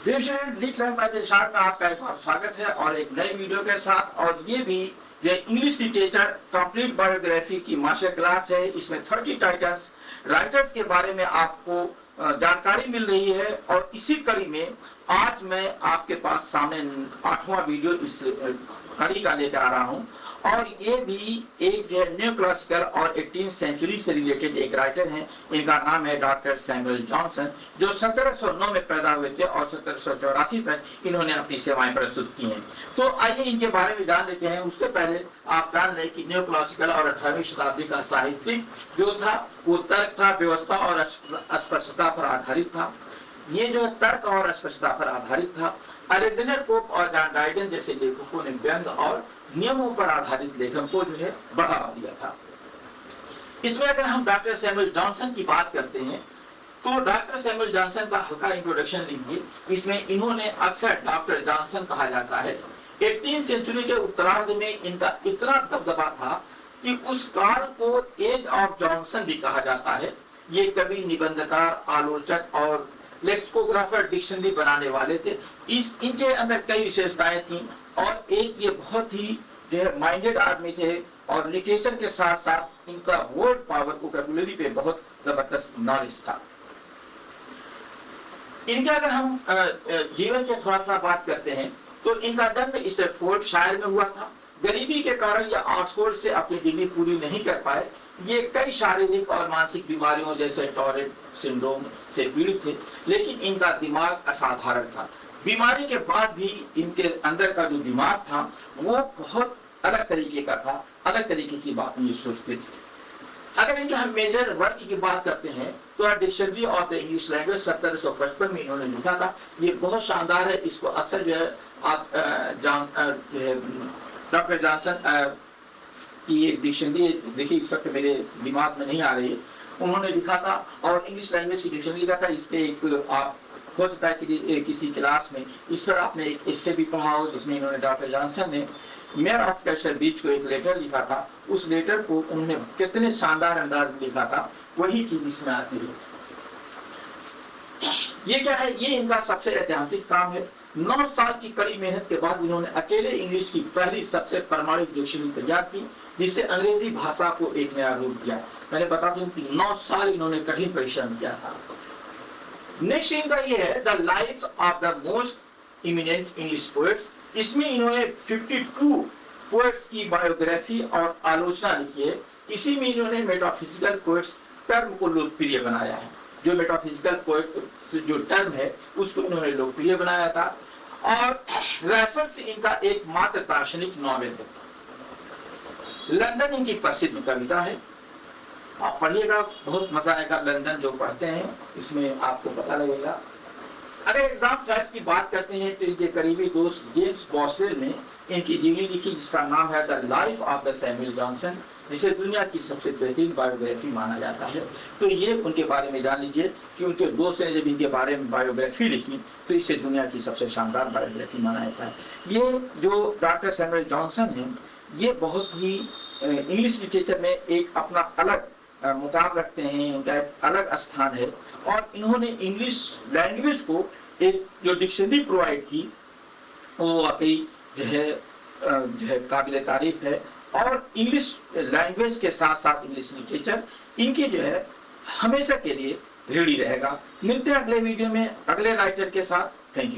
Lead line by Dilshad में आपका एक बार स्वागत है और एक नई वीडियो के साथ। और ये भी जो इंग्लिश लिटरेचर कंप्लीट बायोग्राफी की मास्टर क्लास है। इसमें 30 टाइटल्स राइटर्स के बारे में आपको जानकारी मिल रही है। और इसी कड़ी में आज मैं आपके पास सामने 8वां वीडियो इस कड़ी का लेकर आ रहा हूँ। और ये भी एक जो है न्यू क्लासिकल और 18th सेंचुरी से रिलेटेड एक राइटर हैं। इनका नाम है डॉक्टर सैमुअल जॉनसन, जो 1709 में पैदा हुए थे और 1784 तक इन्होंने अपनी सेवाएं प्रस्तुत की हैं। तो आइए इनके बारे में जान लेते हैं। उससे पहले आप जान लें कि न्यू क्लासिकल और 18वीं शताब्दी का साहित्यिक जो था वो तर्क था, व्यवस्था और स्पष्टता पर आधारित था। ये जो है तर्क और स्पष्टता पर आधारित था। अलेक्जेंडर पोप और जॉन ड्राइडन जैसे लेखकों ने व्यंग और नियमों पर आधारित लेखन को जो है बढ़ावा दिया था। इसमें अगर हम डॉक्टर सैमुअल जॉनसन की बात करते हैं तो डॉक्टर सैमुअल जॉनसन का हल्का इंट्रोडक्शन लीजिए। इसमें इन्होंने अक्सर डॉक्टर जॉनसन कहा जाता है। 18th सेंचुरी के उत्तरार्ध में इनका इतना दबदबा था कि उस काल को एज ऑफ जॉनसन भी कहा जाता है। ये कवि, निबंधकार, आलोचक और लेक्सिकोग्राफर, डिक्शनरी बनाने वाले थे। इनके अंदर कई विशेषताएं थी और एक ये बहुत ही जो है माइंडेड आदमी थे और लिटरेचर के साथ साथ इनका वर्ड पावर, वोकैबुलरी पे बहुत जबरदस्त नॉलेज था। इनके अगर हम जीवन के थोड़ा सा बात करते हैं तो इनका जन्म स्टैफोर्डशायर में हुआ था। गरीबी के कारण ये ऑक्सफोर्ड से अपनी डिग्री पूरी नहीं कर पाए। ये कई शारीरिक और मानसिक बीमारियों जैसे टॉरेट सिंड्रोम से पीड़ित थे, लेकिन इनका दिमाग असाधारण था। बीमारी के बाद भी इनके अंदर का जो दिमाग था वो बहुत अलग तरीके का था, अलग तरीके की बात ये सोचते थे। अगर इनके हम मेजर वर्क की बात करते हैं तो dictionary of the English language 1755 में इन्होंने लिखा था। ये बहुत शानदार है। इसको अक्सर जो है आप डॉक्टर जॉनसन की ये डिक्शनरी देखिए, इस वक्त मेरे दिमाग में नहीं आ रही है। उन्होंने लिखा था और इंग्लिश लैंग्वेज की डिक्शनरी लिखा था। इस पे एक आप हो सकता है कि किसी क्लास में इस पर आपने एक इससे भी पढ़ा हो, जिसमें इन्होंने डॉक्टर जॉनसन ने मेयर ऑफ कैशर बीच को एक लेटर लिखा था। उस लेटर को उन्होंने कितने शानदार अंदाज में लिखा था, वही चीज इसमें आती है। ये क्या है? ये इनका सबसे ऐतिहासिक काम है। 9 साल की कड़ी मेहनत के बाद इन्होंने अकेले इंग्लिश की पहली सबसे प्रामाणिक डिक्शनरी तैयार की, जिससे अंग्रेजी भाषा को एक नया रूप दिया। मैंने बता दूं कि 9 साल इन्होंने कठिन परिश्रम किया था। नेक्स्ट इनका ये है the life of the most eminent English poets. इसमें इन्होंने 52 पोएट्स की बायोग्राफी और आलोचना लिखी है। इसी में इन्होंने मेटाफिजिकल पोएट्स टर्म को लोकप्रिय बनाया है। जो मेटाफिजिकल पोएट जो टर्म है उसको इन्होंने लोकप्रिय बनाया था। और रैसल्स इनका एकमात्र दार्शनिक नॉवेल है। लंदन इनकी प्रसिद्ध कविता है। आप पढ़िएगा, बहुत मजा आएगा। लंदन जो पढ़ते हैं इसमें आपको पता लगेगा। अगर एग्जाम फैक्ट की बात करते हैं तो इनके करीबी दोस्त जेम्स बॉसवेल ने इनकी जीवनी लिखी, जिसका नाम है the life of the Samuel Johnson, जिसे दुनिया की सबसे बेहतरीन बायोग्राफी माना जाता है। तो ये उनके बारे में जान लीजिए कि उनके दोस्त ने जब इनके बारे में बायोग्राफी लिखी तो इसे दुनिया की सबसे शानदार बायोग्राफी माना जाता है। ये जो डॉक्टर सैमुअल जॉनसन है ये बहुत ही इंग्लिश लिटरेचर में एक अपना अलग मुकाम रखते हैं। इनका एक अलग स्थान है और इन्होंने इंग्लिश लैंग्वेज को एक जो डिक्शनरी प्रोवाइड की वो वाकई जो है काबिल तारीफ है। और इंग्लिश लैंग्वेज के साथ साथ इंग्लिश लिटरेचर इनकी जो है हमेशा के लिए ऋणी रहेगा। मिलते हैं अगले वीडियो में अगले राइटर के साथ। Thank you.